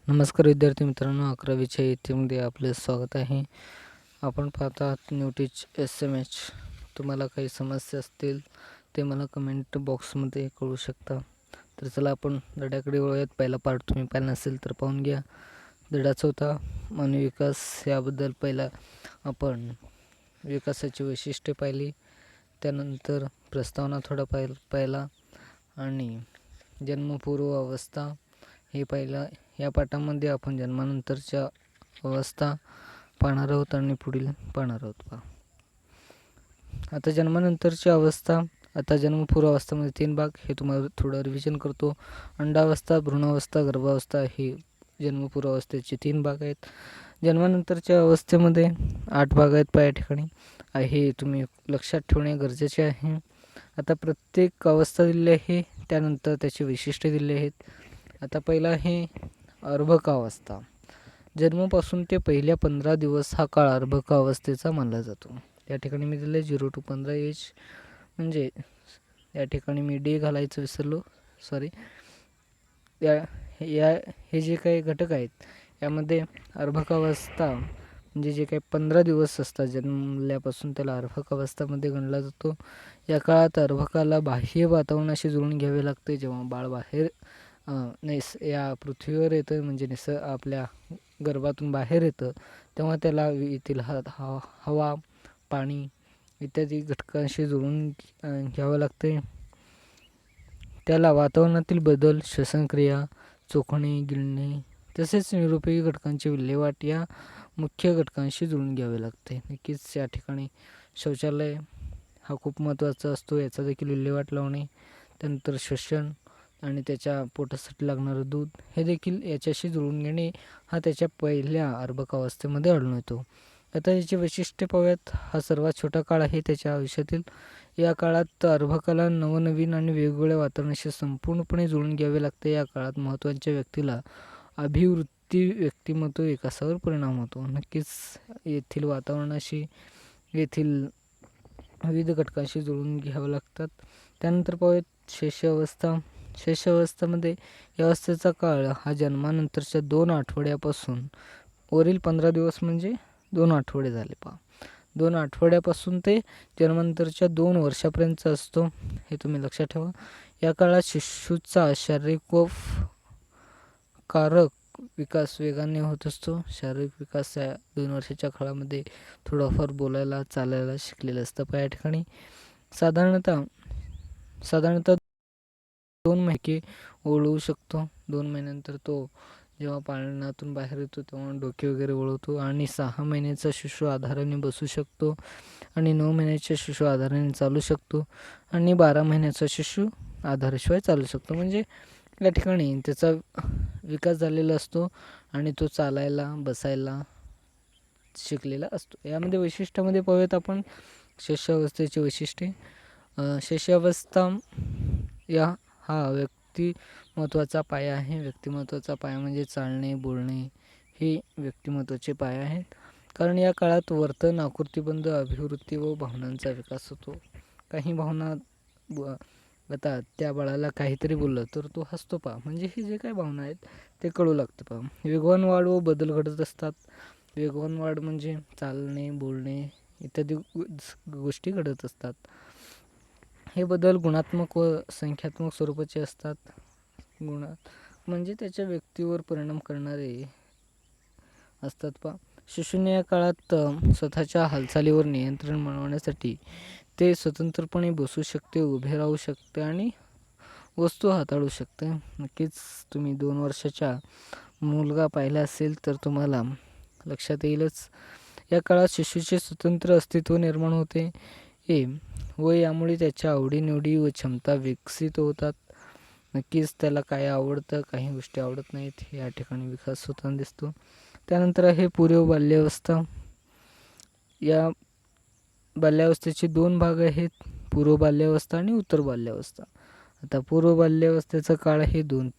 नमस्कार विद्यार्थी मित्रांनो, 11वीच्या इयत्तेमध्ये आपले स्वागत आहे. आपण पाहत आहात न्यूटीच SMS. तुम्हाला काही समस्या असतील ते मला कमेंट बॉक्समध्ये कळवू शकता. तर चला आपण धड्याकडे वळूयात. पहिला पार्ट तुम्ही पाहिला नसेल तर पाहून घ्या. धडा 4 मानवी विकास याबद्दल पहिला आपण विकासाची वैशिष्ट्ये पाहिली, त्यानंतर प्रस्तावना थोडा पाहिला आणि जन्मपूर्व अवस्था हे पाहिलं. या पाठामध्ये आपण जन्मानंतरच्या अवस्था पाहणार आहोत आणि पुढील पाहणार आहोत. पहा, आता जन्मानंतरची अवस्था. आता जन्मपूर्व अवस्थेमध्ये 3 भाग, हे तुम्हाला थोडं रिव्हिजन करतो. अंडावस्था, भ्रूणावस्था, गर्भावस्था हे जन्मपूर्व अवस्थेचे 3 भाग आहेत. जन्मानंतरच्या अवस्थेमध्ये 8 भाग आहेत. या ठिकाणी हे तुम्ही लक्षात ठेवणे गरजेचे आहे. आता प्रत्येक अवस्था दिली आहे, त्यानंतर त्याची वैशिष्ट्ये दिली आहेत. आता पहिला आहे अर्भकावस्था. जन्मापासून ते पहिल्या 15 दिवस हा काळ अर्भकावस्थेचा मानला जातो. या ठिकाणी मी दिले 0 to 15 एज, म्हणजे या ठिकाणी मी डे घालायचं विसरलो, सॉरी. हे जे काही घटक आहेत यामध्ये अर्भकावस्था म्हणजे जे काही 15 दिवस असतात जन्मल्यापासून त्याला अर्भकावस्थामध्ये गणला जातो. या काळात अर्भकाला बाह्य वातावरणाशी जुळून घ्यावे लागते. जेव्हा बाळ बाहेर या पृथ्वीवर येतं, म्हणजे आपल्या गर्भातून बाहेर येतं, तेव्हा त्याला येथील हवा, पाणी इत्यादी घटकांशी जुळून घ्यावं लागते. त्याला वातावरणातील बदल, श्वसनक्रिया, चोखणे, गिळणे तसेच निरुपयोगी घटकांची विल्हेवाट या मुख्य घटकांशी जुळून घ्यावे लागते. नक्कीच या ठिकाणी शौचालय हा खूप महत्त्वाचा असतो, याचा देखील विल्हेवाट लावणे. त्यानंतर श्वसन आणि त्याच्या पोटासाठी लागणारं दूध हे देखील याच्याशी जुळून घेणे हा त्याच्या पहिल्या अर्भकावस्थेमध्ये आढळून येतो. आता याची वैशिष्ट्ये पाहूयात. हा सर्वात छोटा काळ आहे त्याच्या आयुष्यातील. या काळात अर्भकाला नवनवीन आणि वेगवेगळ्या वातावरणाशी संपूर्णपणे जुळून घ्यावे लागते. या काळात महत्त्वाच्या व्यक्तीला अभिवृत्ती, व्यक्तिमत्व विकासावर परिणाम होतो. नक्कीच येथील वातावरणाशी, येथील विविध घटकांशी जुळून घ्यावे लागतात. त्यानंतर पाहूयात शैशवावस्था. शैशवावस्थेमध्ये या अवस्थेचा काळ हा जन्मानंतरच्या 2 आठवड्यापासून वरील 15 दिवस म्हणजे 2 आठवडे झाले. पहा, 2 आठवड्यापासून ते जन्मानंतरच्या 2 वर्षापर्यंत असतो, हे तुम्ही लक्षात ठेवा. या काळात शिशूचा शारीरिक व कारक विकास वेगाने होत असतो. शारीरिक विकास या 2 वर्षाच्या काळामध्ये थोडंफार बोलायला, चालायला शिकलेलं असतं. पण या ठिकाणी साधारणतः 2 महिने ओळवू शकतो. 2 महिन्यानंतर तो जेव्हा पाळण्यातून बाहेर येतो तेव्हा डोके वगैरे वळवतो आणि 6 महिन्याचा शिशु आधाराने बसू शकतो आणि 9 महिन्याचा शिशु आधाराने चालू शकतो आणि 12 महिन्याचा शिशु आधाराशिवाय चालू शकतो. म्हणजे या ठिकाणी त्याचा विकास झालेला असतो आणि तो चालायला, बसायला शिकलेला असतो. यामध्ये वैशिष्ट्यामध्ये पाहूयात आपण शैशवावस्थेची वैशिष्ट्ये. शैशवावस्था हा व्यक्तिमत्वाचा पाया आहे. व्यक्तिमत्वाचा पाया म्हणजे चालणे, बोलणे हे व्यक्तिमत्वाचे पाया आहेत. कारण या काळात वर्तन, आकृतिबंध, अभिवृत्ती व भावनांचा विकास होतो. काही भावना आता त्या बाळाला काहीतरी बोललं तर तो हसतो. पहा, म्हणजे हे जे काही भावना आहेत ते कळू लागतं. पहा, वेगवान वाढ व बदल घडत असतात. वेगवान वाढ म्हणजे चालणे, बोलणे इत्यादी गोष्टी घडत असतात. हे बदल गुणात्मक व संख्यात्मक स्वरूपाचे असतात. म्हणजे त्याच्या व्यक्तीवर परिणाम करणारे असतात. पहा, शिशूने या काळात स्वतःच्या हालचालीवर नियंत्रण मिळवण्यासाठी ते स्वतंत्रपणे बसू शकते, उभे राहू शकते आणि वस्तू हाताळू शकते. नक्कीच तुम्ही 2 वर्षाचा मुलगा पाहिला असेल तर तुम्हाला लक्षात येईलच. या काळात शिशूचे स्वतंत्र अस्तित्व निर्माण होते व यामुळे त्याच्या आवडीनिवडी व क्षमता विकसित होतात. नक्कीच त्याला काय आवडतं, काही गोष्टी आवडत नाहीत, या ठिकाणी विकास होताना दिसतो. त्यानंतर आहे पूर्व बाल्यावस्था. या बाल्यावस्थेचे 2 भाग आहेत, पूर्व बाल्यावस्था आणि उत्तर बाल्यावस्था. आता पूर्व बाल्यावस्थेचा काळ आहे 2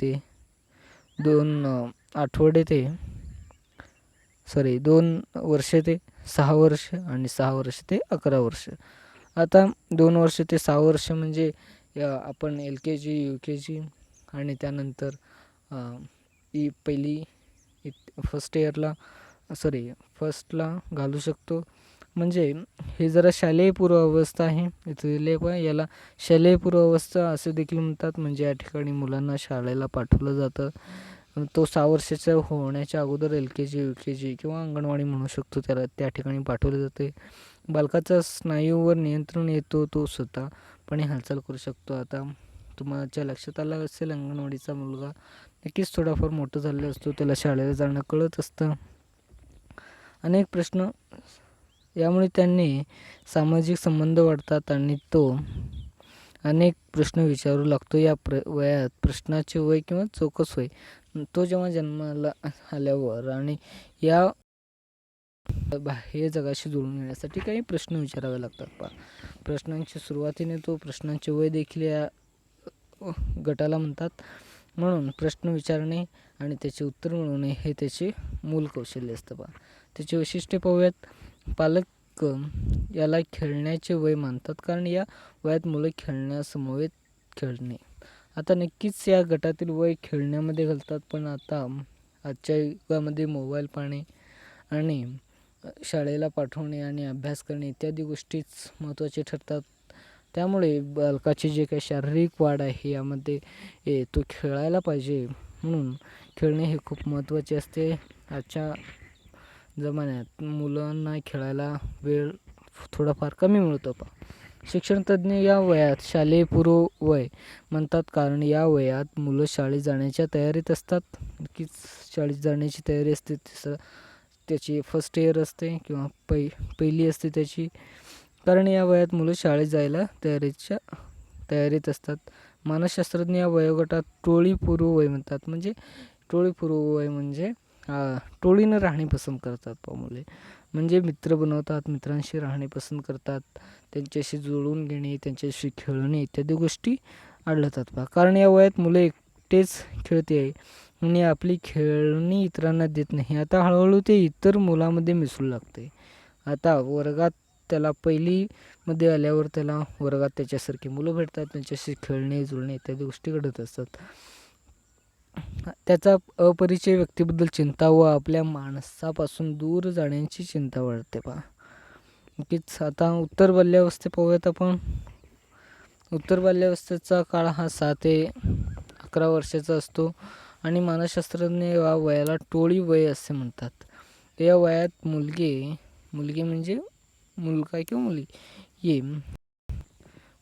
वर्ष ते 6 वर्ष आणि 6 वर्ष ते 11 वर्ष. आता 2 वर्ष ते 6 वर्ष म्हणजे आपण LKG, UKG आणि त्यानंतर पहिली फर्स्ट इयरला फर्स्टला घालू शकतो. म्हणजे हे जरा शालेय पूर्वावस्था आहे. इथले पण याला शालेय पूर्वावस्था असे देखील म्हणतात. म्हणजे या ठिकाणी मुलांना शाळेला पाठवलं जातं. तो 6 वर्षाचा होण्याच्या अगोदर LKG, UKG किंवा अंगणवाडी म्हणू शकतो त्याला, त्या ठिकाणी पाठवले जाते. बालकाचा स्नायूवर नियंत्रण येतो, तो स्वतःपणे हालचाल करू शकतो. आता तुमच्या लक्षात आलं असेल, अंगणवाडीचा मुलगा नक्कीच थोडाफार मोठं झालेला असतो, त्याला शाळेला जाणं कळत असतं. अनेक प्रश्न यामुळे त्यांनी सामाजिक संबंध वाढतात आणि तो अनेक प्रश्न विचारू लागतो. या वयात प्रश्नाचे वय किंवा चौकस वय, तो जेव्हा जन्माला आल्यावर आणि या बाह्य जगाशी जुळून येण्यासाठी काही प्रश्न विचारावे लागतात. प्रश्नांची सुरुवातीने तो प्रश्नांचे वय देखील या गटाला म्हणतात. म्हणून प्रश्न विचारणे आणि त्याचे उत्तर मिळवणे हे त्याचे मूल कौशल्य असतं. त्याचे वैशिष्ट्य पाहूयात. पालक याला खेळण्याचे वय मानतात, कारण या वयात मुलं खेळण्यासमवेत खेळणे. आता नक्कीच या गटातील वय खेळण्यामध्ये घालतात, पण आजच्या युगामध्ये मोबाईल पाहणे आणि शाळेला पाठवणे आणि अभ्यास करणे इत्यादी गोष्टीच महत्त्वाचे ठरतात. त्यामुळे बालकाची जे काही शारीरिक वाढ आहे यामध्ये तो खेळायला पाहिजे. म्हणून खेळणे हे खूप महत्त्वाचे असते. आजच्या जमान्यात मुलांना खेळायला वेळ थोडाफार कमी मिळतो. शिक्षणतज्ज्ञ या वयात शालेय पूर्व वय म्हणतात, कारण या वयात मुलं शाळेत जाण्याच्या तयारीत असतात. नक्कीच शाळेत जाण्याची तयारी असते. त्याची फर्स्ट इयर असते किंवा पहिली असते त्याची, कारण या वयात मुलं शाळेत जायला तयारीत असतात. मानसशास्त्रज्ञ या वयोगटात टोळीपूर्व वय म्हणतात. म्हणजे टोळीपूर्व वय म्हणजे टोळीनं राहणे पसंत करतात मुले. म्हणजे मित्र बनवतात, मित्रांशी राहणे पसंत करतात, त्यांच्याशी जुळून घेणे, त्यांच्याशी खेळणे इत्यादी गोष्टी आढळतात. कारण या वयात मुलं एकटेच खेळते आहे आणि आपली खेळणी इतरांना देत नाही. आता हळूहळू ते इतर मुलामध्ये मिसळू लागते. आता वर्गात त्याला पहिलीमध्ये आल्यावर त्याला वर्गात त्याच्यासारखी मुलं भेटतात, त्यांच्याशी खेळणे, जुळणे इत्यादी गोष्टी घडत असतात. त्याचा अपरिचय व्यक्तीबद्दल चिंता व आपल्या माणसापासून दूर जाण्याची चिंता वाढते. नक्कीच आता उत्तर बाल्यावस्थे पाहूयात आपण. उत्तर बाल्यावस्थेचा काळ हा 6 ते 11 वर्षाचा असतो आणि मानसशास्त्रज्ञ या वयाला टोळी वय असे म्हणतात. या वयात मुलगी म्हणजे मुलगा किंवा मुली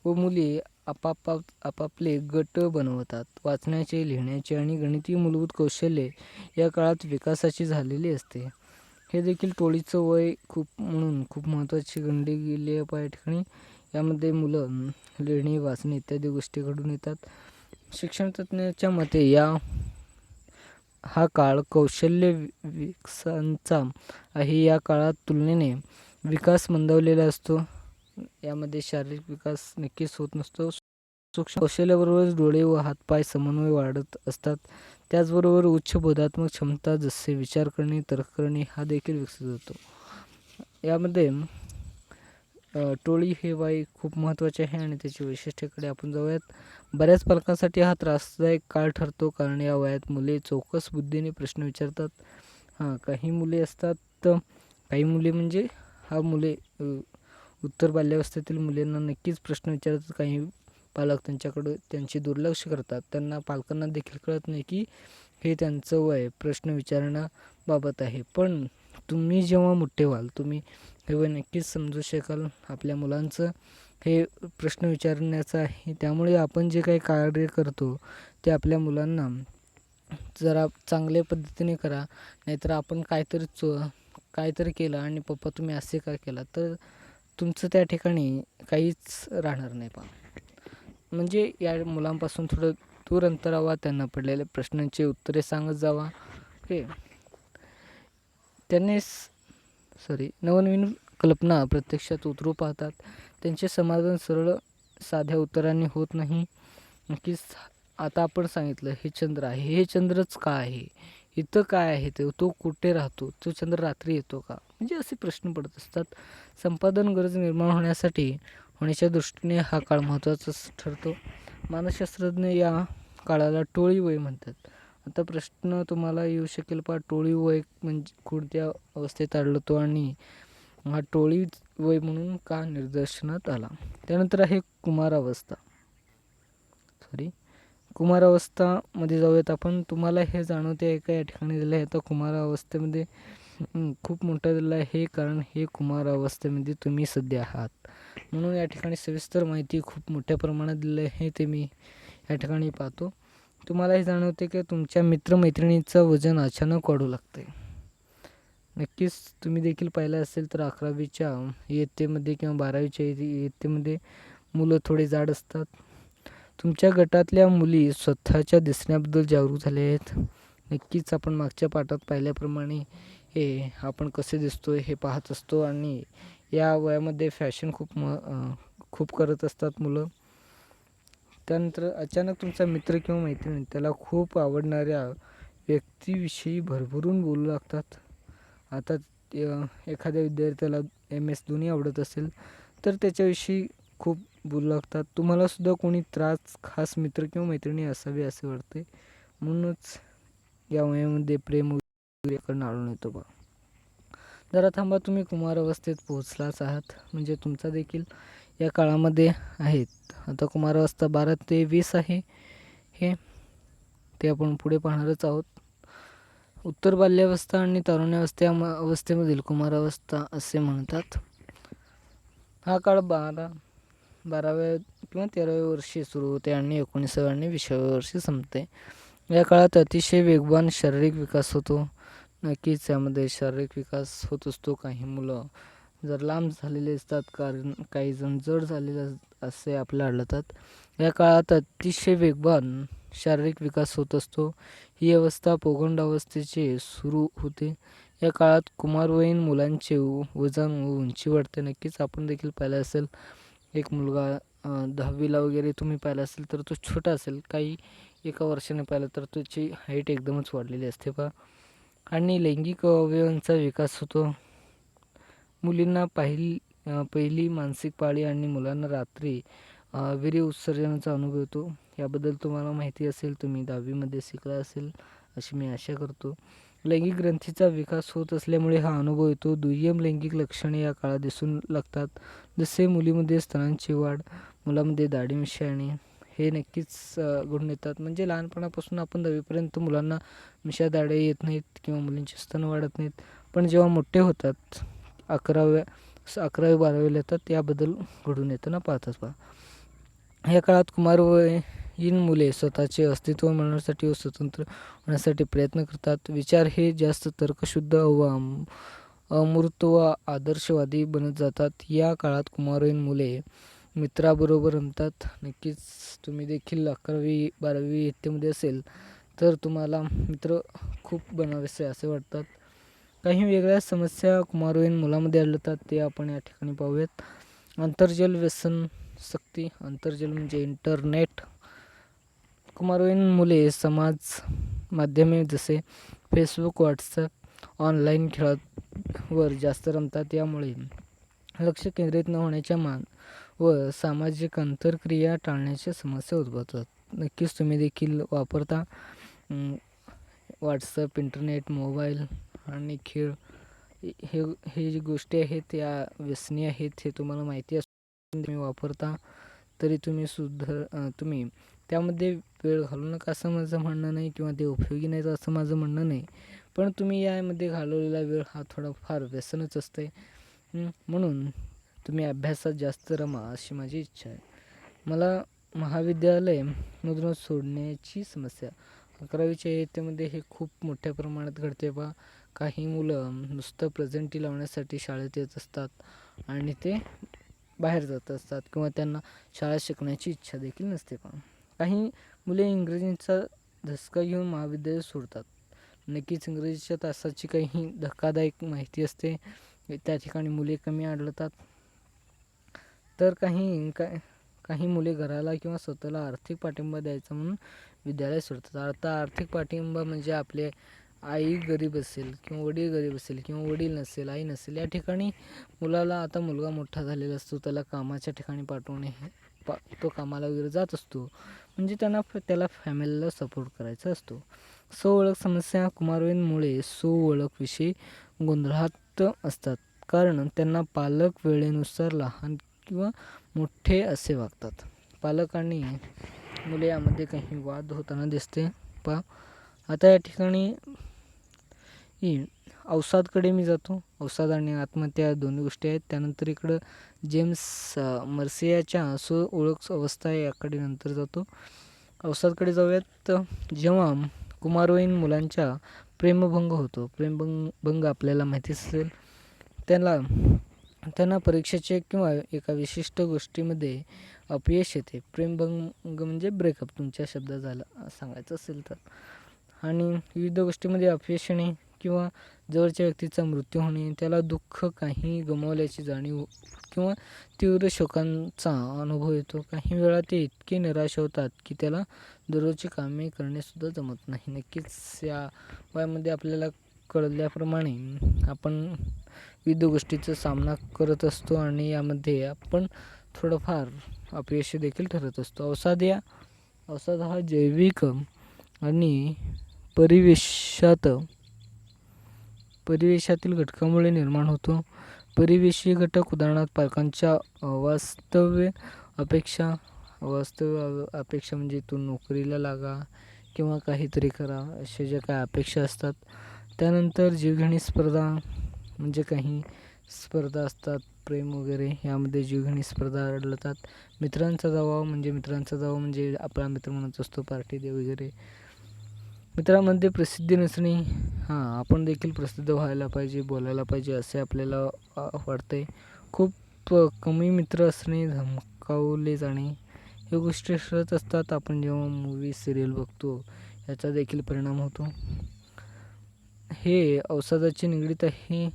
व मुली आपापले गट बनवतात. वाचण्याचे, लिहिण्याचे आणि गणितीय मूलभूत कौशल्ये या काळात विकासाची झालेली असते. हे देखील टोळीचं वय म्हणून खूप महत्त्वाची गणली गेली आहे. या ठिकाणी यामध्ये मुलं लिहिणे, वाचणे इत्यादी गोष्टी घडून येतात. शिक्षणतज्ज्ञाच्या मते हा काळ कौशल्य विकासाचा आहे. या काळात तुलनेने विकास मंदावलेला असतो. यामध्ये शारीरिक विकास नक्कीच होत नसतो. सूक्ष्म कौशल्याबरोबरच डोळे व हातपाय समन्वय वाढत असतात. त्याचबरोबर उच्च बोधात्मक क्षमता जसे विचार करणे, तर्क करणे हा देखील विकसित होतो. यामध्ये टोळी हे वय खूप महत्त्वाचे आहे आणि त्याची वैशिष्ट्याकडे आपण जाऊयात. बऱ्याच पालकांसाठी हा त्रासदायक काळ ठरतो, कारण या वयात मुले चौकस बुद्धीने प्रश्न विचारतात. काही मुले असतात, काही मुले म्हणजे मुले उत्तर बाल्यावस्थेतील मुलींना नक्कीच प्रश्न विचारतात. काही पालक त्यांची दुर्लक्ष करतात. पालकांना देखील कळत नाही की हे त्यांचं वय प्रश्न विचारण्याबाबत आहे. पण तुम्ही जेव्हा मोठे व्हाल, तुम्ही हे वय नक्कीच समजू शकाल. आपल्या मुलांचं हे प्रश्न विचारण्याचं आहे. त्यामुळे आपण जे काही कार्य करतो ते आपल्या मुलांना जरा चांगल्या पद्धतीने करा. नाहीतर आपण काहीतरी केलं आणि पप्पा तुम्ही असे का केला, तर तुमचं त्या ठिकाणी काहीच राहणार नाही. म्हणजे या मुलांपासून थोडं दूर अंतरावा, त्यांना पडलेल्या प्रश्नांची उत्तरे सांगत जावा. त्यांनी नवनवीन कल्पना प्रत्यक्षात उतरू पाहतात. त्यांचे समाधान सरळ साध्या उत्तरांनी होत नाही. नक्कीच आता आपण सांगितलं हे चंद्र आहे, हे चंद्रच का आहे, इथं काय आहे, तो कुठे राहतो, तो चंद्र रात्री येतो का, म्हणजे असे प्रश्न पडत असतात. संपादन गरज निर्माण होण्याच्या दृष्टीने हा काळ महत्त्वाचा ठरतो. मानसशास्त्रज्ञ या काळाला टोळी वय म्हणतात आता प्रश्न तुम्हाला येऊ शकेल पहा, टोळी वय म्हणजे कोणत्या अवस्थेत आढळतो आणि हा टोळी वय म्हणून का निदर्शनात आला. त्यानंतर आहे कुमारावस्था. कुमारावस्थामध्ये जाऊयात आपण. तुम्हाला हे जाणवते आहे का या ठिकाणी दिलं आहे, आता कुमारावस्थेमध्ये खूप मोठं दिलं आहे, कारण हे कुमारावस्थेमध्ये तुम्ही सध्या आहात. म्हणून या ठिकाणी सविस्तर माहिती खूप मोठ्या प्रमाणात दिलं आहे ते मी या ठिकाणी पाहतो. तुम्हाला हे जाणवते की तुमच्या मित्रमैत्रिणीचं वजन अचानक वाढू लागते. नक्कीच तुम्ही देखील पाहिलं असेल तर 11वीच्या इयत्तेमध्ये किंवा 12वीच्या इयत्तेमध्ये मुलं थोडे जाड असतात. तुमच्या गटातल्या मुली स्वतःच्या दिसण्याबद्दल जागरूक झाल्या आहेत. नक्कीच आपण मागच्या पाठात पाहिल्याप्रमाणे हे आपण कसे दिसतोय हे पाहत असतो आणि या वयामध्ये फॅशन खूप करत असतात मुलं. त्यानंतर अचानक तुमचा मित्र किंवा मैत्रीण त्याला खूप आवडणाऱ्या व्यक्तीविषयी भरभरून बोलू लागतात. आता एखाद्या विद्यार्थ्याला MS धोनी आवडत असेल तर त्याच्याविषयी खूप बोलू लागतात. तुम्हाला सुद्धा कोणी खास मित्र किंवा मैत्रिणी असावी असे वाटते. म्हणूनच या वयामध्ये प्रेम वगैरे करणं आढळून येतो बा. जरा थांबा, तुम्ही कुमारावस्थेत पोहोचलाच आहात म्हणजे तुमचा देखील या काळामध्ये आहेत. आता कुमारावस्था 12 ते 20 आहे हे ते आपण पुढे पाहणारच आहोत. उत्तर बाल्यावस्था आणि अवस्थेमधील कुमारावस्था असे म्हणतात. हा काळ 12व्या किंवा 13व्या वर्षी सुरू होते आणि 19व्या आणि 20व्या वर्षी संपते. या काळात अतिशय वेगवान शारीरिक विकास होतो. नक्कीच यामध्ये शारीरिक विकास होत असतो. काही मुलं जर लांब झालेले असतात, कारण काही जण जड झालेले असे आपल्याला आढळतात. या काळात अतिशय वेगवान शारीरिक विकास होत असतो. ही अवस्था पौगंडावस्थेचे सुरू होते. या काळात कुमारवयीन मुलांचे वजन व उंची वाढते. नक्कीच आपण देखील पाहिलं असेल, एक मुलगा 10वीला वगैरे तुम्ही पाहिला असेल तर तो छोटा असेल, काही एका वर्षाने पाहिलं तर त्याची हाईट एकदमच वाढलेली असते पहा. आणि लैंगिक अवयवांचा विकास होतो. मुलींना पहिली मासिक पाळी आणि मुलांना रात्री वीर्य उत्सर्जनाचा अनुभव येतो. याबद्दल तुम्हाला माहिती असेल, तुम्ही 10वीमध्ये शिकला असेल अशी मी आशा करतो. लैंगिक ग्रंथीचा विकास होत असल्यामुळे हा अनुभव येतो. दुय्यम लैंगिक लक्षणे या काळात दिसून लागतात, जसे मुलीमध्ये स्तनांची वाढ, मुलामध्ये दाढी मिशा येणे. हे नक्कीच घडून येतात. म्हणजे लहानपणापासून आपण 10वीपर्यंत मुलांना मिशा दाढ्या येत नाहीत किंवा मुलींचे स्तन वाढत नाहीत, पण जेव्हा मोठे होतात 11वी-12वीला येतात याबद्दल घडून येताना पाहतात पहा. या काळात कुमारवयीन मुले स्वतःचे अस्तित्व मिळवण्यासाठी व स्वतंत्र होण्यासाठी प्रयत्न करतात. विचार हे जास्त तर्कशुद्ध व अमूर्त व आदर्शवादी बनत जातात. या काळात कुमारवयीन मुले मित्राबरोबर रमतात. नक्कीच तुम्ही देखील 11वी-12वी इयत्तेमध्ये असेल तर तुम्हाला मित्र खूप बनावेसे असे वाटतात. काही वेगळ्या समस्या कुमारवयीन मुलामध्ये आढळतात ते आपण या ठिकाणी पाहूयात. आंतरजल व्यसनासक्ती. आंतरजल म्हणजे इंटरनेट. कुमारवयीन मुले समाज माध्यमे जसे फेसबुक, व्हॉट्सॲप, ऑनलाईन खेळांवर जास्त रमतात. यामुळे लक्ष केंद्रित न होण्याच्या व सामाजिक आंतरक्रिया टाळण्याच्या समस्या उद्भवतात. नक्कीच तुम्ही देखील वापरता व्हॉट्सॲप, इंटरनेट, मोबाईल आणि खेळ. हे जी गोष्टी आहेत या व्यसनी आहेत हे तुम्हाला माहिती असून तुम्ही वापरता, तरी तुम्ही त्यामध्ये वेळ घालवू नका असं माझं म्हणणं नाही, किंवा ते उपयोगी नाहीत असं माझं म्हणणं नाही, पण तुम्ही यामध्ये घालवलेला वेळ हा थोडाफार व्यसनच असते. म्हणून तुम्ही अभ्यासात जास्त रमा अशी माझी इच्छा आहे. मला महाविद्यालयमधून सोडण्याची समस्या. 11वीच्या इयत्तेमध्ये हे खूप मोठ्या प्रमाणात घडते बा. काही मुलं नुसतं प्रेझेंटी लावण्यासाठी शाळेत येत असतात आणि ते बाहेर जात असतात, किंवा त्यांना शाळा शिकण्याची इच्छा देखील नसते पहा. काही मुले इंग्रजीचा धसका घेऊन महाविद्यालय सोडतात. नक्कीच इंग्रजीच्या तासाची काही धक्कादायक माहिती असते, त्या ठिकाणी मुले कमी आढळतात. तर काही मुले घराला किंवा स्वतःला आर्थिक पाठिंबा द्यायचा म्हणून विद्यालय सोडतात. आता आर्थिक पाठिंबा म्हणजे आपले आई गरीब असेल किंवा वडील गरीब असेल किंवा वडील नसेल, आई नसेल, या ठिकाणी मुलाला, आता मुलगा मोठा झालेला असतो, त्याला कामाच्या ठिकाणी पाठवणे, तो कामाला वगैरे जात असतो, म्हणजे त्याला फॅमिलीला सपोर्ट करायचा असतो. ओळख समस्या कुमारवयीनमुळे ओळखविषयी गोंधळात असतात, कारण त्यांना पालक वेळेनुसार लहान किंवा मोठे असे वागतात. पालक आणि मुले यामध्ये काही वाद होताना दिसते. आता या ठिकाणी अवसादकडे मी जातो. अवसाद आणि आत्महत्या दोन्ही गोष्टी आहेत. त्यानंतर इकडं जेम्स मर्सियाच्या ओळख अवस्था याकडे नंतर जातो. अवसादकडे जाऊयात. जेव्हा कुमारवयीन मुलांच्या प्रेमभंग होतो, प्रेमभंग आपल्याला माहितीच असेल, त्यांना परीक्षेचे किंवा एका विशिष्ट गोष्टीमध्ये अपयश येते. प्रेमभंग म्हणजे ब्रेकअप तुमच्या शब्दात झालं सांगायचं असेल तर. आणि विविध गोष्टीमध्ये अपयश येणे किंवा जवळच्या व्यक्तीचा मृत्यू होणे, त्याला दुःख, काही गमावल्याची जाणीव किंवा तीव्र शोकांचा अनुभव येतो. काही वेळा ते इतके निराश होतात की त्याला दररोजची कामे करणेसुद्धा जमत नाही. नक्कीच या वयामध्ये आपल्याला कळल्याप्रमाणे आपण विविध गोष्टीचा सामना करत असतो आणि यामध्ये आपण थोडंफार अपयशी देखील ठरत असतो. अवसाद हा जैविक आणि परिवेशातील घटकामुळे निर्माण होतो. परिवेशीय घटक उदाहरणार्थ पालकांच्या अवास्तव अपेक्षा म्हणजे तू नोकरीला लागा किंवा काहीतरी करा, अशा ज्या काही अपेक्षा असतात. त्यानंतर जीवघेणी स्पर्धा म्हणजे काही स्पर्धा असतात, प्रेम वगैरे यामध्ये जीवघेणी स्पर्धा आढळतात. मित्रांचा दबाव म्हणजे आपला मित्र म्हणत असतो पार्टी दे वगैरे. मित्रांमध्ये प्रसिद्धी नसणे, आपण देखील प्रसिद्ध व्हायला पाहिजे, बोलायला पाहिजे असे आपल्याला वाटते. खूप कमी मित्र असणे, धमकावले जाणे, या गोष्टी ठरत असतात. आपण जेव्हा मूवी सिरियल बघतो याचा देखील परिणाम होतो. हे अवसादाची निगडीत आहे.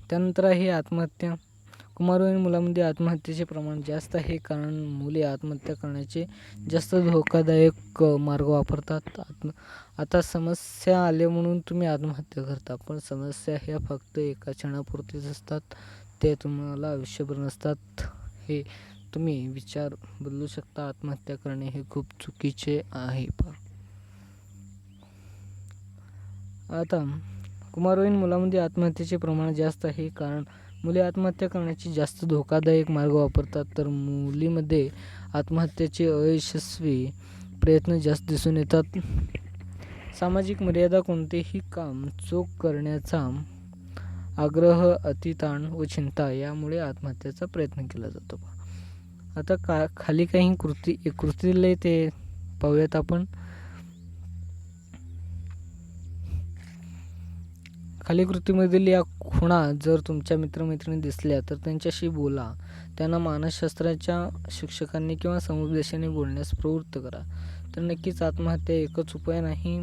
त्यानंतर आहे आत्महत्या. कुमारवयीन मुलांमध्ये आत्महत्येचे प्रमाण जास्त आहे, कारण मुले आत्महत्या करण्याचे जास्त धोकादायक मार्ग वापरतात. आता समस्या आल्या म्हणून तुम्ही आत्महत्या करता, पण समस्या ह्या फक्त एका क्षणापुरतीच असतात, ते तुम्हाला आयुष्यभर नसतात. हे तुम्ही विचार बदलू शकता. आत्महत्या करणे हे खूप चुकीचे आहे. आता कुमारवयीन मुलांमध्ये आत्महत्येचे प्रमाण जास्त आहे, कारण मुले आत्महत्या करण्याचे जास्त धोकादायक मार्ग वापरतात, तर मुलीमध्ये आत्महत्येचे अयशस्वी प्रयत्न जास्त दिसून येतात. सामाजिक मर्यादा, कोणतेही काम चोख करण्याचा आग्रह, अतिताण व चिंता यामुळे आत्महत्येचा प्रयत्न केला जातो. आता खाली काही कृतीले ते पाहूयात आपण. खाली कृतीमधील या खुणा जर तुमच्या मित्रमैत्रिणी दिसल्या तर त्यांच्याशी बोला. त्यांना मानसशास्त्राच्या शिक्षकांनी किंवा समुपदेशाने बोलण्यास प्रवृत्त करा. तर नक्कीच आत्महत्या एकच उपाय नाही.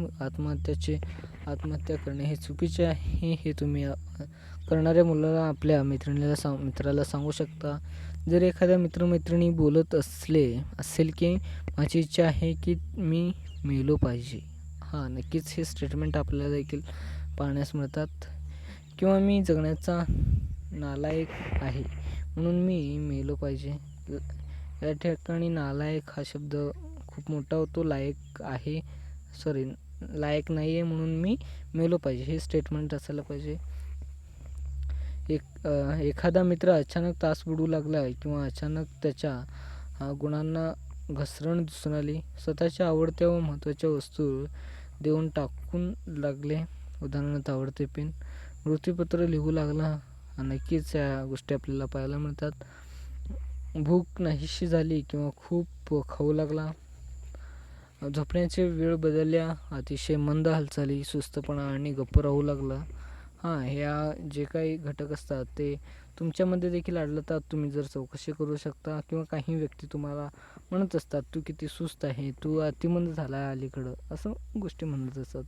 आत्महत्या करणे हे चुकीचे आहे, हे तुम्ही करणाऱ्या मुलाला, आपल्या मित्राला सांगू शकता. जर एखाद्या मित्रमैत्रिणी बोलत असेल की माझी इच्छा आहे की मी मेलो पाहिजे, नक्कीच हे स्टेटमेंट आपल्याला देखील पाहण्यास मिळतात. किंवा मी जगण्याचा नालायक आहे म्हणून मी मेलो पाहिजे. या ठिकाणी नालायक हा शब्द खूप मोठा होतो. लायक नाही आहे म्हणून मी मेलो पाहिजे, हे स्टेटमेंट असायला पाहिजे. एखादा मित्र अचानक तास बुडू लागला किंवा अचानक त्याच्या गुणांना घसरण दिसून आली, स्वतःच्या आवडत्या व महत्त्वाच्या वस्तू देऊन टाकून लागले, उदाहरणार्थ आवडते पेन, मृत्यूपत्र लिहू लागला, नक्कीच या गोष्टी आपल्याला पाहायला मिळतात. भूक नाहीशी झाली किंवा खूप खाऊ लागला, झोपण्याचे वेळ बदलल्या, अतिशय मंद हालचाली, सुस्तपणा आणि गप्प राहू लागला. ह्या जे काही घटक असतात ते तुमच्यामध्ये देखील आढळतात. तुम्ही जर चौकशी करू शकता. किंवा काही व्यक्ती तुम्हाला म्हणत असतात तू किती सुस्त आहे, तू अतिमंद झाला आहे अलीकडं, असं गोष्टी म्हणत असतात.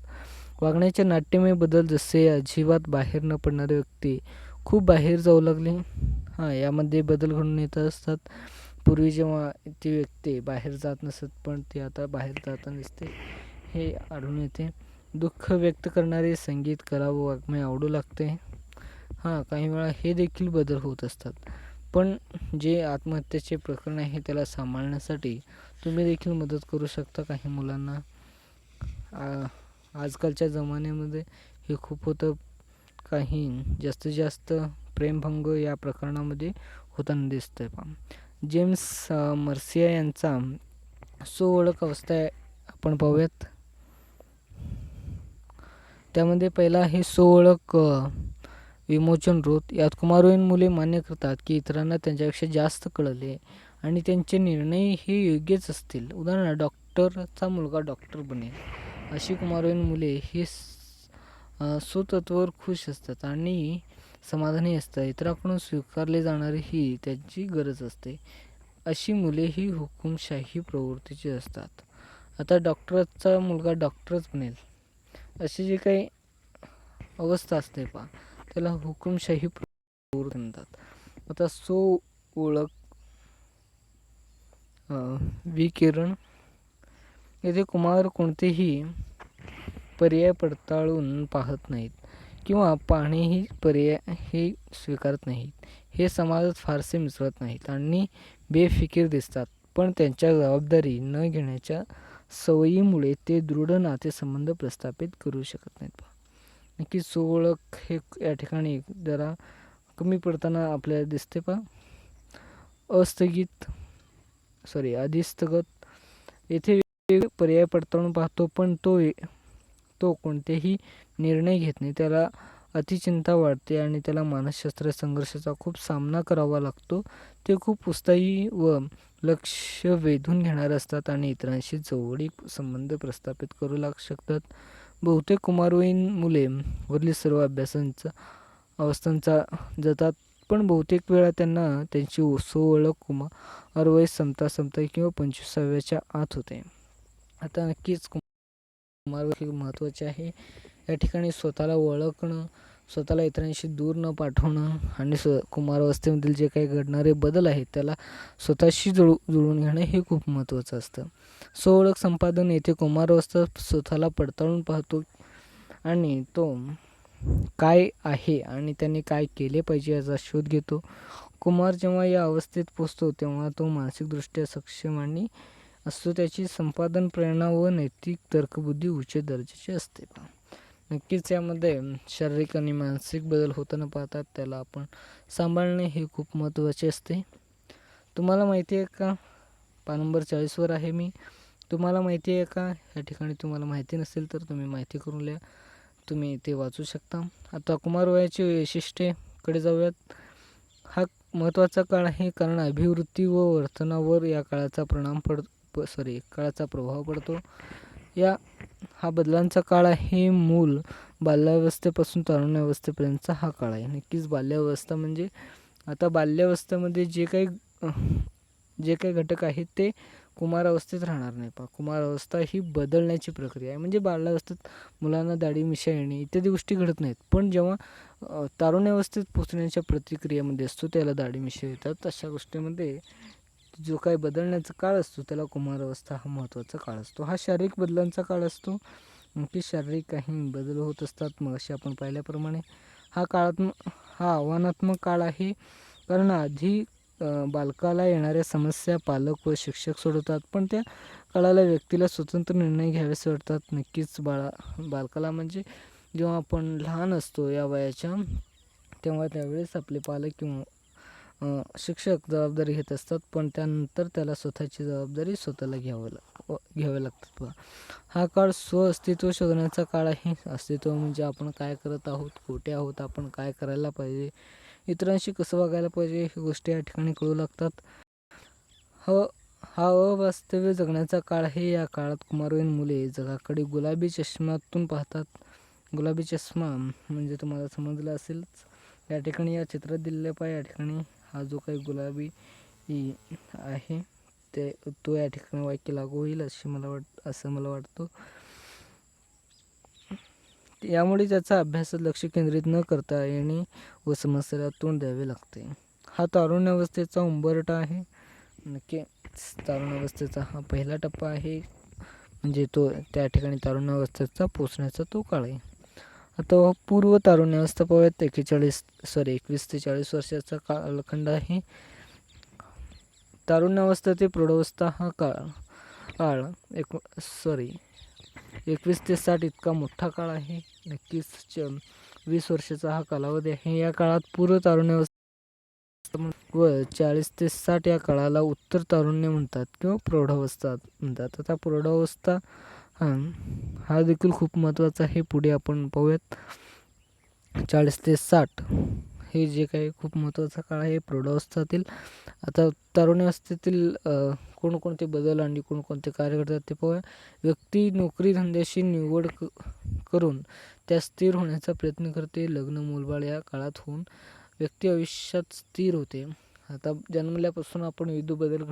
वागण्याचे नाट्यमय बदल, जसे अजिबात बाहेर न पडणारे व्यक्ती खूप बाहेर जाऊ लागले, यामध्ये बदल घडून येत असतात. पूर्वी जेव्हा ती व्यक्ती बाहेर जात नसत पण ती आता बाहेर जाताना दिसते, हे आढळून येते. दुःख व्यक्त करणारे संगीत, कला व वाङ्मय आवडू लागते. काही वेळा हे देखील बदल होत असतात. पण जे आत्महत्येचे प्रकरण आहे त्याला सांभाळण्यासाठी तुम्ही देखील मदत करू शकता काही मुलांना. आजकालच्या जमान्यामध्ये हे खूप होतं. काही जास्तीत जास्त प्रेमभंग या प्रकरणामध्ये होताना दिसतंय पहा. जेम्स मर्सिया यांचा ओळख अवस्था आपण पाहूयात. त्यामध्ये पहिला आहे ओळख विमोचन रोध. यात कुमारवयीन मुले मान्य करतात की इतरांना त्यांच्यापेक्षा जास्त कळले आणि त्यांचे निर्णय हे योग्यच असतील. उदाहरणार्थ, डॉक्टरचा मुलगा डॉक्टर बनेल अशी कुमारवयीन मुले ही स्वतत्वावर खुश असतात आणि समाधानी असतात. इतरांकडून स्वीकारले जाणारी ही त्यांची गरज असते. अशी मुले ही हुकुमशाही प्रवृत्तीची असतात. आता डॉक्टरचा मुलगा डॉक्टरच बनेल अशी जी काही अवस्था असते पहा, त्याला हुकुमशाही प्रवृत्ती म्हणतात. आता ओळख विकिरण. येथे कुमार कोणतेही पर्याय पडताळून पाहत नाहीत किंवा पाहणेही पर्याय हे स्वीकारत नाहीत. हे समाजात फारसे मिसळत नाहीत आणि बेफिकीर दिसतात. पण त्यांच्या जबाबदारी न घेण्याच्या सवयीमुळे ते दृढ नातेसंबंध प्रस्थापित करू शकत नाहीत. नक्कीच ओळख हे या ठिकाणी जरा कमी पडताना आपल्याला दिसते पहा. अधिस्थगत. येथे पर्याय पडताळून पाहतो पण तो कोणतेही निर्णय घेत नाही. त्याला अतिचिंता वाढते आणि त्याला मानसशास्त्रीय संघर्षाचा खूप सामना करावा लागतो. ते खूप उत्साही व लक्ष वेधून घेणारे असतात आणि इतरांशी जवळीक संबंध प्रस्थापित करू शकतात. बहुतेक कुमारवयीन मुले वरील सर्व अवस्थांचा जातात, पण बहुतेक वेळा त्यांना त्यांची ओळख कुमारवय संपता किंवा 25व्याच्या आत होते. आता नक्कीच कुमारवय हे महत्त्वाचे आहे. या ठिकाणी स्वतःला ओळखणं, स्वतःला इतरांशी दूर न पाठवणं आणि कुमारावस्थेमधील जे काही घडणारे बदल आहेत त्याला स्वतःशी जुळवून घेणं हे खूप महत्त्वाचं असतं. ओळख संपादन. येथे कुमारावस्था स्वतःला पडताळून पाहतो आणि तो काय आहे आणि त्याने काय केले पाहिजे याचा शोध घेतो. कुमार जेव्हा या अवस्थेत पोहोचतो तेव्हा तो मानसिकदृष्ट्या सक्षम आणि असतो. त्याची संपादन प्रेरणा व नैतिक तर्कबुद्धी उच्च दर्जाची असते. नक्कीच यामध्ये शारीरिक आणि मानसिक बदल होताना पाहतात, त्याला आपण सांभाळणे हे खूप महत्त्वाचे असते. तुम्हाला माहिती आहे का, नंबर 40वर आहे मी. तुम्हाला माहिती आहे का? या ठिकाणी तुम्हाला माहिती नसेल तर तुम्ही माहिती करून लिहा, तुम्ही ते वाचू शकता. आता कुमारवयाची वैशिष्ट्येकडे जाऊयात. हा महत्त्वाचा काळ आहे कारण अभिवृत्ती व वर्तनावर या काळाचा काळाचा प्रभाव पडतो. हा बदलांचा काळ आहे. मूल बाल्यावस्थेपासून तारुण्यावस्थेपर्यंतचा हा काळ आहे. नक्कीच बाल्यावस्था म्हणजे आता बाल्यावस्थेमध्ये जे काही घटक आहेत ते कुमारावस्थेत राहणार नाही. कुमारावस्था ही बदलण्याची प्रक्रिया आहे. म्हणजे बाल्यावस्थेत मुलांना दाढी मिशा येणे इत्यादी गोष्टी घडत नाहीत, पण जेव्हा तारुण्यावस्थेत पोचण्याच्या प्रतिक्रियेमध्ये असतो त्याला दाढी मिशा येतात. अशा गोष्टीमध्ये जो काही बदलण्याचा काळ असतो त्याला कुमारावस्था हा महत्त्वाचा काळ असतो. हा शारीरिक बदलांचा काळ असतो. नक्की शारीरिक काही बदल होत असतात. मग असे आपण पाहिल्याप्रमाणे हा आव्हानात्मक काळ आहे कारण आधी बालकाला येणाऱ्या समस्या पालक व शिक्षक सोडवतात, पण त्या काळाला व्यक्तीला स्वतंत्र निर्णय घ्यावेसे वाटतात. नक्कीच बालकाला म्हणजे जेव्हा आपण लहान असतो या वयाच्या, तेव्हा त्यावेळेस आपले पालक किंवा शिक्षक जबाबदारी घेत असतात, पण त्यानंतर त्याला स्वतःची जबाबदारी स्वतःला घ्यावी लागतात. हा काळ अस्तित्व शोधण्याचा काळ आहे. अस्तित्व म्हणजे आपण काय करत आहोत, कुठे आहोत, आपण काय करायला पाहिजे, इतरांशी कसं वागायला पाहिजे, ही गोष्टी या ठिकाणी कळू लागतात. हा अवास्तव्य जगण्याचा काळ आहे. या काळात कुमारवयीन मुले जगाकडे गुलाबी चष्म्यातून पाहतात. गुलाबी चष्मा म्हणजे तुम्हाला समजलं असेलच. या ठिकाणी या चित्रात दिलेल्या पहा, या ठिकाणी हा जो काही गुलाबी आहे तो या ठिकाणी वाक्य लागू होईल असं मला वाटतं. यामुळे त्याचा अभ्यासात लक्ष केंद्रित न करता येणे व समस्येला तोंड द्यावे लागते. हा तारुण्यावस्थेचा उंबरठा आहे. नक्की तारुण्यावस्थेचा हा पहिला टप्पा आहे, म्हणजे तो त्या ठिकाणी तारुण्यावस्थेचा पोचण्याचा तो काळ आहे. आता पूर्व तारुण्यावस्था पाहूयात. 21 ते 40 वर्षाचा कालखंड आहे. तारुण्यावस्था ते प्रौढावस्था हा काळ 21 ते 60 इतका मोठा काळ आहे. नक्कीच 20 वर्षाचा हा कालावधी आहे. या काळात पूर्व तारुण्यावस्था व 40 ते 60 या काळाला उत्तर तारुण्य म्हणतात किंवा प्रौढावस्था म्हणतात. आता प्रौढावस्था हा देखील खूप महत्त्वाचा आहे. पुढे आपण पाहूयात. 40 ते 60 हे जे काही खूप महत्त्वाचा काळ आहे प्रौढावस्थातील. आता तारुण्यावस्थेतील कोणकोणते बदल आणि कोणकोणते कार्य करतात ते पाहूया. व्यक्ती नोकरी धंद्याशी निवड करून त्या स्थिर होण्याचा प्रयत्न करते. लग्न मूलबाळ या काळात होऊन व्यक्ती आयुष्यात स्थिर होते. आता जन्मल्यापासून आपण विविध बदल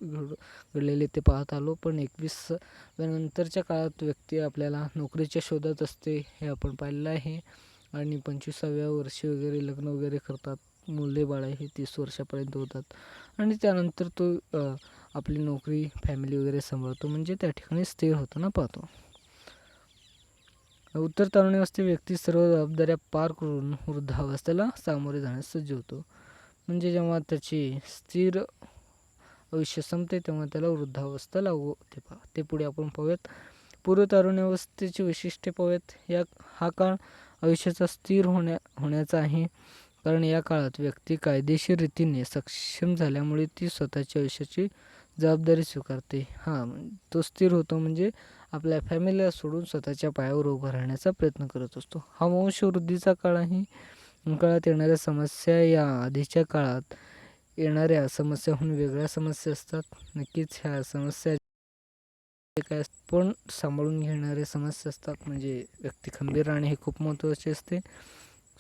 घडलेले ते पाहत आलो, पण 21 नंतरच्या काळात व्यक्ती आपल्याला नोकरीच्या शोधात असते हे आपण पाहिलेलं आहे. आणि 25व्या वर्षी वगैरे लग्न वगैरे करतात. मुले बाळे हे 30 वर्षापर्यंत होतात आणि त्यानंतर तो आपली नोकरी फॅमिली वगैरे सांभाळतो, म्हणजे त्या ठिकाणी स्थिर होताना पाहतो. उत्तर तारुण्यावस्थेत व्यक्ती सर्व जबाबदाऱ्या पार करून वृद्धावस्थेला सामोरे जाण्यास सज्ज होतो. म्हणजे जेव्हा त्याची स्थिर आयुष्य संपते तेव्हा त्याला वृद्धावस्था लागू होते. ते पुढे आपण पाहूयात. पूर्व तारुण्यावस्थेची वैशिष्ट्ये पाहूयात. हा काळ आयुष्याचा स्थिर होण्याचा आहे, कारण या काळात व्यक्ती कायदेशीर रीतीने सक्षम झाल्यामुळे ती स्वतःच्या आयुष्याची जबाबदारी स्वीकारते. तो स्थिर होतो म्हणजे आपल्या फॅमिलीला सोडून स्वतःच्या पायावर उभं राहण्याचा प्रयत्न करत असतो. हा वंशवृद्धीचा काळ आहे. काळात येणाऱ्या समस्या या आधीच्या काळात येणाऱ्या समस्याहून वेगळ्या समस्या असतात. नक्कीच ह्या समस्या काय पण सांभाळून घेणारे समस्या असतात. म्हणजे व्यक्ती खंबीर राहणे हे खूप महत्त्वाचे असते.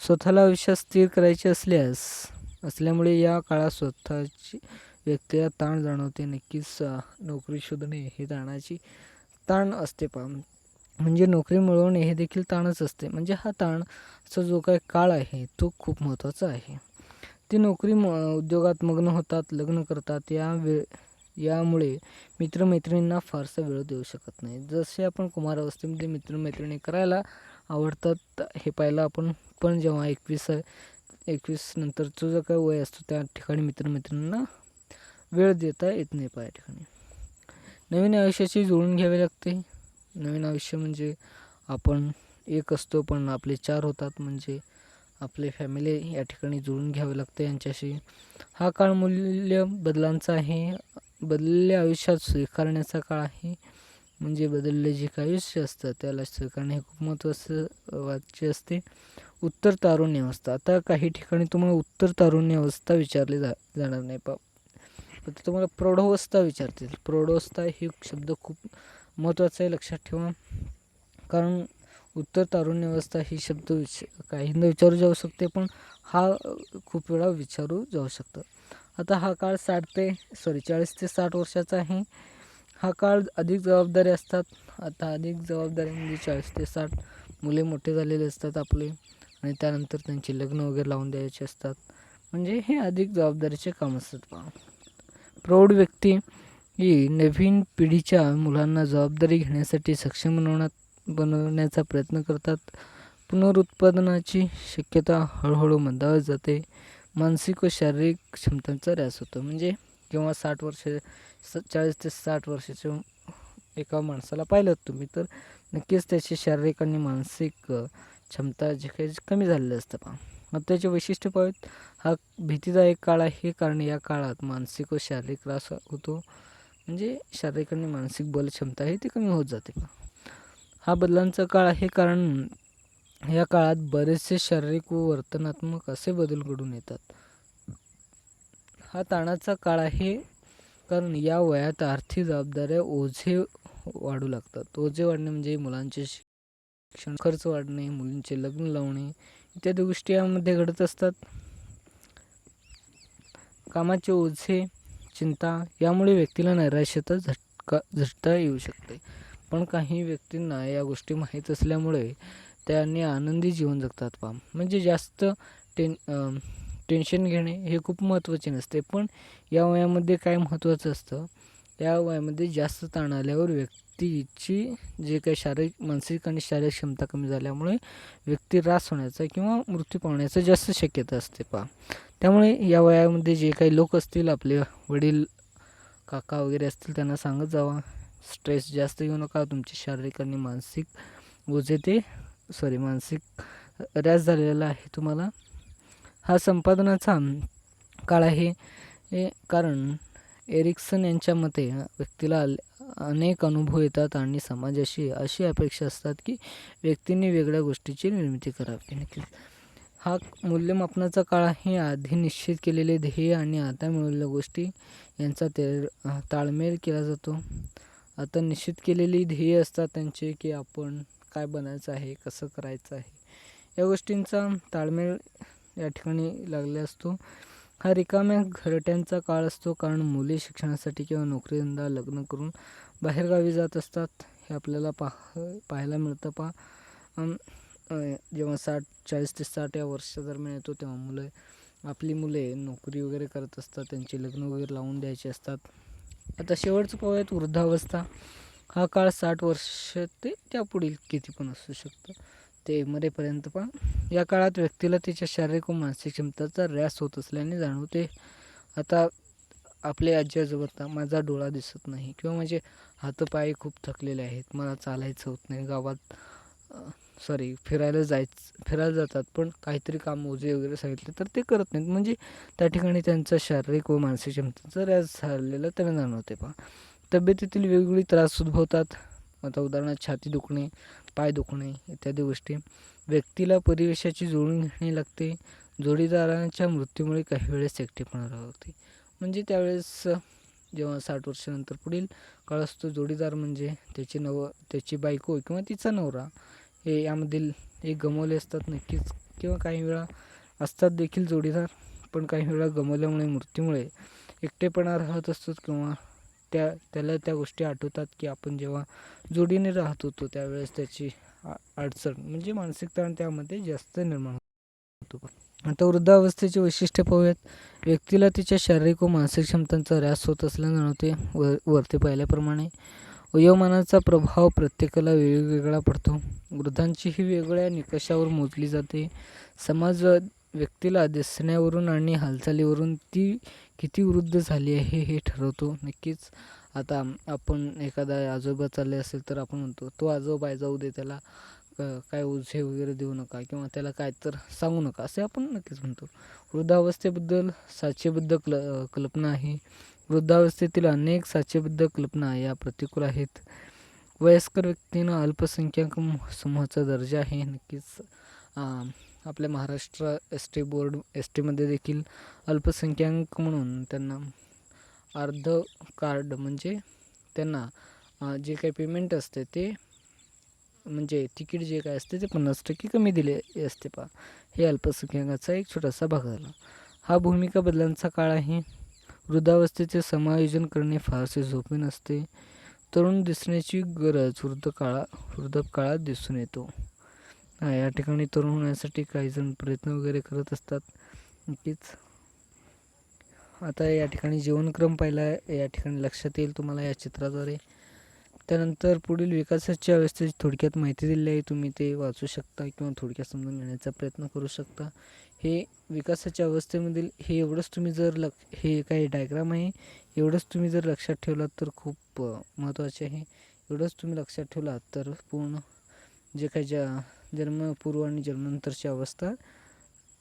स्वतःला आयुष्यात स्थिर करायचे असल्यामुळे या काळात स्वतःची व्यक्तीला ताण जाणवते. नक्कीच नोकरी शोधणे हे ताण असते म्हणजे नोकरी मिळवणे हे देखील ताणच असते. म्हणजे हा ताणचा जो काही काळ आहे तो खूप महत्त्वाचा आहे. ती नोकरी उद्योगात मग्न होतात, लग्न करतात. यामुळे मित्रमैत्रिणींना फारसा वेळ देऊ शकत नाही. जसे आपण कुमारावस्थेमध्ये मित्रमैत्रिणी करायला आवडतात हे पाहिलं आपण, पण जेव्हा 21 नंतरचं जो काही वय असतो त्या ठिकाणी मित्रमैत्रिणींना वेळ देता येत नाही. या ठिकाणी नवीन आयुष्याची जुळवून घ्यावी लागते. नवीन आयुष्य म्हणजे आपण एक असतो पण आपले 4 होतात, म्हणजे आपले फॅमिली या ठिकाणी जुळून घ्यावे लागते यांच्याशी. हा काळ मूल्य बदलांचा आहे. बदललेल्या आयुष्यात स्वीकारण्याचा काळ आहे. म्हणजे बदलले जे काही आयुष्य असतं त्याला स्वीकारणे हे खूप महत्त्वाचं वाच्य असते. उत्तर तारुण्य अवस्था. आता काही ठिकाणी तुम्हाला उत्तर तारुण्य अवस्था विचारली जाणार नाही. तुम्हाला प्रौढावस्था विचारतील. प्रौढावस्था हे शब्द खूप महत्त्वाचा आहे, लक्षात ठेवा. कारण उत्तर तारुण्य अवस्था ही शब्द काहींना विचारू जाऊ शकते, पण हा खूप वेळा विचारू जाऊ शकतं. आता हा काळ 40 ते 60 वर्षाचा आहे. हा काळ अधिक जबाबदारी असतात. आता अधिक जबाबदारी म्हणजे 40 ते 60 मुले मोठे झालेले असतात आपले, आणि त्यानंतर त्यांची लग्न वगैरे लावून द्यायचे असतात. म्हणजे हे अधिक जबाबदारीचे काम असतात. प्रौढ व्यक्ती ही नवीन पिढीच्या मुलांना जबाबदारी घेण्यासाठी सक्षम बनवण्याचा प्रयत्न करतात. पुनरुत्पादनाची शक्यता हळूहळू मंदावत जाते. मानसिक व शारीरिक क्षमतांचा ऱ्हास होतो. म्हणजे किंवा 40 ते 60 वर्षाच्या एका माणसाला पाहिलं तुम्ही तर नक्कीच त्याची शारीरिक आणि मानसिक क्षमता जे काही कमी झालेले असतं. त्याचे वैशिष्ट्य पाहूयात. हा भीतीदायक काळ आहे, कारण या काळात मानसिक व शारीरिक त्रास होतो. म्हणजे शारीरिक आणि मानसिक बलक्षमता आहे ती कमी होत जाते. हा बदलांचा काळ आहे, कारण या काळात बरेचसे शारीरिक व वर्तनात्मक असे बदल घडून येतात. हा ताणाचा काळ आहे, कारण या वयात आर्थिक जबाबदाऱ्या ओझे वाढू लागतात. ओझे वाढणे म्हणजे मुलांचे शिक्षण खर्च वाढणे, मुलींचे लग्न लावणे इत्यादी गोष्टी यामध्ये घडत असतात. कामाचे ओझे, चिंता यामुळे व्यक्तीला नैराश्यता झटता येऊ शकते. पण काही व्यक्तींना या गोष्टी माहीत असल्यामुळे त्यांनी आनंदी जीवन जगतात. म्हणजे जास्त टेन्शन घेणे हे खूप महत्त्वाचे नसते, पण या वयामध्ये काय महत्त्वाचं असतं, या वयामध्ये जास्त ताण आल्यावर व्यक्तीची जे काही मानसिक आणि शारीरिक क्षमता कमी झाल्यामुळे व्यक्ती ऱ्हास होण्याचा किंवा मृत्यू पावण्याचा जास्त शक्यता असते. त्यामुळे या वयामध्ये जे काही लोक असतील, आपले वडील काका वगैरे असतील, त्यांना सांगत जावा स्ट्रेस जास्त घेऊ नका. तुमचे शारीरिक आणि मानसिक ओझे मानसिक ऱ्यास झालेला आहे तुम्हाला. हा संपादनाचा काळ आहे. कारण एरिक्सन यांच्या मते व्यक्तीला अनेक अनुभव येतात आणि समाजाशी अशी अपेक्षा असतात की व्यक्तीने वेगळ्या गोष्टीची निर्मिती करावी. नक्कीच हा मूल्यमापनाचा काळ आहे. आधी निश्चित केलेले ध्येय आणि आता मिळवलेल्या गोष्टी यांचा ताळमेळ केला जातो. आता निश्चित केलेली ध्येय असतात त्यांचे की आपण काय बनायचं आहे, कसं करायचं आहे, या गोष्टींचा ताळमेळ या ठिकाणी लागला असतो. हा रिकाम्या घरट्यांचा काळ असतो, कारण मुले शिक्षणासाठी किंवा नोकरीधंदा लग्न करून बाहेरगावी जात असतात. हे आपल्याला पाहायला मिळतं. जेव्हा 40 ते 60 या वर्षादरम्यान येतो तेव्हा आपली मुले नोकरी वगैरे करत असतात, त्यांचे लग्न वगैरे लावून द्यायचे असतात. आता शेवटचं पाहूयात वृद्धावस्था. हा काळ 60 वर्ष ते त्यापुढील किती पण असू शकतं, ते मरेपर्यंत. या काळात व्यक्तीला तिच्या शारीरिक व मानसिक क्षमताचा ऱ्यास होत असल्याने जाणवते. आता आपले आजी आजोबा, माझा डोळा दिसत नाही किंवा माझे हातपाय खूप थकलेले आहेत, मला चालायचं होत नाही, गावात फिरायला जातात, पण काहीतरी काम ओझे वगैरे सांगितले तर ते करत नाहीत. म्हणजे त्या ठिकाणी त्यांचा शारीरिक व मानसिक क्षमतेचा ऱ्यास झालेला त्यांना जाणवते. तब्येतीतील वेगवेगळे त्रास उद्भवतात. आता उदाहरणार्थ छाती दुखणे, पाय दुखणे इत्यादी गोष्टी. व्यक्तीला परिवेशाची जोडून घेणे लागते. जोडीदारांच्या मृत्यूमुळे काही वेळेस एकटेपणा राहते. म्हणजे त्यावेळेस जेव्हा 60 वर्षानंतर पुढील काळ असतो, जोडीदार म्हणजे त्याची बायको किंवा तिचा नवरा हे यामधील एक गमावले असतात नक्कीच, किंवा काही वेळा असतात देखील जोडीदार, पण काही वेळा गमावल्यामुळे मृत्यूमुळे एकटेपणा राहत असतो, किंवा त्याला त्या गोष्टी आठवतात की आपण जेव्हा जोडीने राहत होतो त्यावेळेस त्याची अडचण म्हणजे मानसिक ताण त्यामध्ये जास्त निर्माण होतो. आता वृद्धावस्थेचे वैशिष्ट्य पाहूयात. व्यक्तीला तिच्या शारीरिक व मानसिक क्षमतांचा ऱ्यास होत असल्याने जाणवते. वरती पाहिल्याप्रमाणे वयोमानाचा प्रभाव प्रत्येकाला वेगवेगळा पडतो. वृद्धांचीही वेगवेगळ्या निकषावर मोजली जाते. समाज व्यक्तीला दिसण्यावरून आणि हालचालीवरून ती किती वृद्ध झाली आहे हे ठरवतो. नक्कीच आता आपण एखादा आजोबा चालले असेल तर आपण म्हणतो तो आजोबा जाऊ दे, त्याला काय ओझे वगैरे देऊ नका किंवा त्याला काय तर सांगू नका, असे आपण नक्कीच म्हणतो. वृद्धावस्थेबद्दल साचेबद्ध कल्पना आहे. वृद्धावस्थेतील अनेक साचेबद्ध कल्पना या प्रतिकूल आहेत. वयस्कर व्यक्तींना अल्पसंख्याक समूहाचा दर्जा आहे. नक्कीच आपल्या महाराष्ट्र एस टीमध्ये देखील अल्पसंख्याक म्हणून त्यांना अर्ध कार्ड म्हणजे त्यांना जे काही पेमेंट असते ते म्हणजे तिकीट जे काय असते ते 50% कमी दिले असते. हे अल्पसंख्याकाचा एक छोटासा भाग झाला. हा भूमिका बदलांचा काळ आहे. वृद्धावस्थेचे समायोजन करणे फारसे सोपे नसते. तरुण दिसण्याची गरज वृद्धापकाळात दिसून येतो. या ठिकाणी तरुण होण्यासाठी काही जण प्रयत्न वगैरे करत असतात. नक्कीच आता या ठिकाणी जीवनक्रम पाहिला या ठिकाणी लक्षात येईल तुम्हाला या चित्राद्वारे. त्यानंतर पुढील विकासाच्या अवस्थेची थोडक्यात माहिती दिली आहे. तुम्ही ते वाचू शकता किंवा थोडक्यात समजून घेण्याचा प्रयत्न करू शकता. हे विकासाच्या अवस्थेमधील हे एवढंच तुम्ही जर हे काही डायग्राम आहे, एवढंच तुम्ही जर लक्षात ठेवलात तर खूप महत्त्वाचे आहे. एवढंच तुम्ही लक्षात ठेवलात तर पूर्ण जे काही जन्मपूर्व आणि जन्मानंतरची अवस्था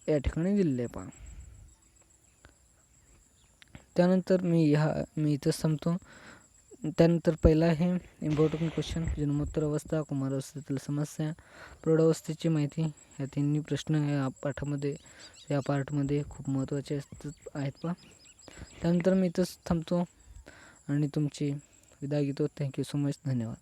या ठिकाणी दिलेली आहे. त्यानंतर मी इथंच थांबतो. त्यानंतर पहिला आहे इम्पॉर्टंट क्वेश्चन, जन्मोत्तर अवस्था, कुमारावस्थेतील समस्या, प्रौढावस्थेची माहिती. या तिन्ही प्रश्न या पार्टमध्ये खूप महत्त्वाचे आहेत. त्यानंतर मी इथंच थांबतो आणि तुमची विदाय घेतो. Thank you so much. धन्यवाद.